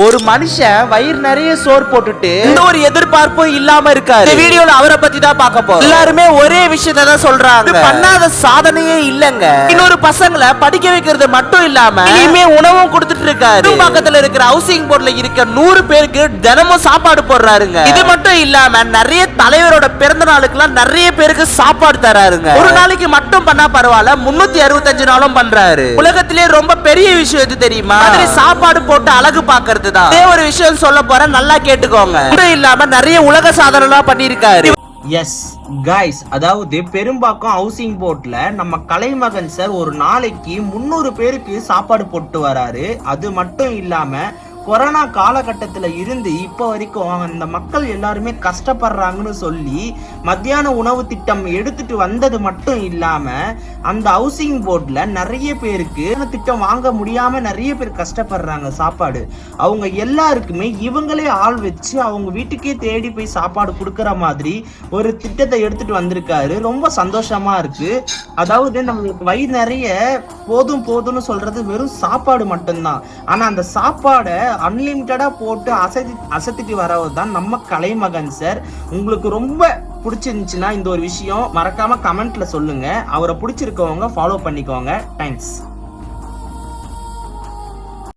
ஒரு மனுஷன் வயிறு நிறைய சோறு போட்டுட்டு எந்த ஒரு எதிர்பார்ப்பும் இல்லாம இருக்காரு. இந்த வீடியோல அவரை பத்தி தான் பார்க்க போறோம். எல்லாருமே ஒரே விஷயத்தை தான் சொல்றாங்க, பண்ணாத சாதனையே இல்லங்க. இன்னொரு பசங்களை படிக்க வைக்கிறது மட்டும் இல்லாம இனிமே உணவும் கொடுத்துட்டு இருக்காரு. பக்கத்துல இருக்கிற ஹவுசிங் போர்ட்ல இருக்க 100 பேருக்கு தினமும் சாப்பாடு போடுறாருங்க. இது மட்டும் இல்லாம நிறைய தலைவரோட பிறந்த நாளுக்குலாம் நிறைய பேருக்கு சாப்பாடு தராருங்க. ஒரு நாளைக்கு மட்டும் பண்ணா பரவாயில்ல, 365 நாளும் பண்றாரு. உலகத்திலே ரொம்ப பெரிய விஷயம் எது தெரியுமா? சாப்பாடு போட்டு அழகு பாக்குறது. ஒரு விஷயம் சொல்ல போற, நல்லா கேட்டுக்கோங்க. இல்லாம நிறைய உலக சாதனை பண்ணிருக்காரு. எஸ் கைஸ், அதாவது பெரும்பாக்கம் ஹவுசிங் போர்ட்ல நம்ம கலைமகன் சார் ஒரு நாளைக்கு 300 பேருக்கு சாப்பாடு போட்டு வராரு. அது மட்டும் இல்லாம கொரோனா காலகட்டத்தில் இருந்து இப்போ வரைக்கும் அந்த மக்கள் எல்லாருமே கஷ்டப்படுறாங்கன்னு சொல்லி மத்தியான உணவு திட்டம் எடுத்துட்டு வந்தது மட்டும் இல்லாம அந்த ஹவுசிங் போர்ட்ல நிறைய பேருக்கு திட்டம் வாங்க முடியாம நிறைய பேர் கஷ்டப்படுறாங்க சாப்பாடு. அவங்க எல்லாருக்குமே இவங்களே ஆள் வச்சு அவங்க வீட்டுக்கே தேடி போய் சாப்பாடு கொடுக்கற மாதிரி ஒரு திட்டத்தை எடுத்துட்டு வந்திருக்காரு. ரொம்ப சந்தோஷமா இருக்கு. அதாவது நம்மளுக்கு வயிறு நிறைய போதும் போதும்னு சொல்றது வெறும் சாப்பாடு மட்டும்தான். ஆனா அந்த சாப்பாடை அன்லிமிட்டடா போட்டு அசத்திட்டு வரவர் தான் நம்ம கலைமகன் சார். உங்களுக்கு ரொம்ப பிடிச்சிருந்துச்சுன்னா இந்த ஒரு விஷயம் மறக்காம கமெண்ட்ல சொல்லுங்க. அவரை பிடிச்சிருக்கவங்க ஃபாலோ பண்ணிக்கோங்க. தேங்க்ஸ்.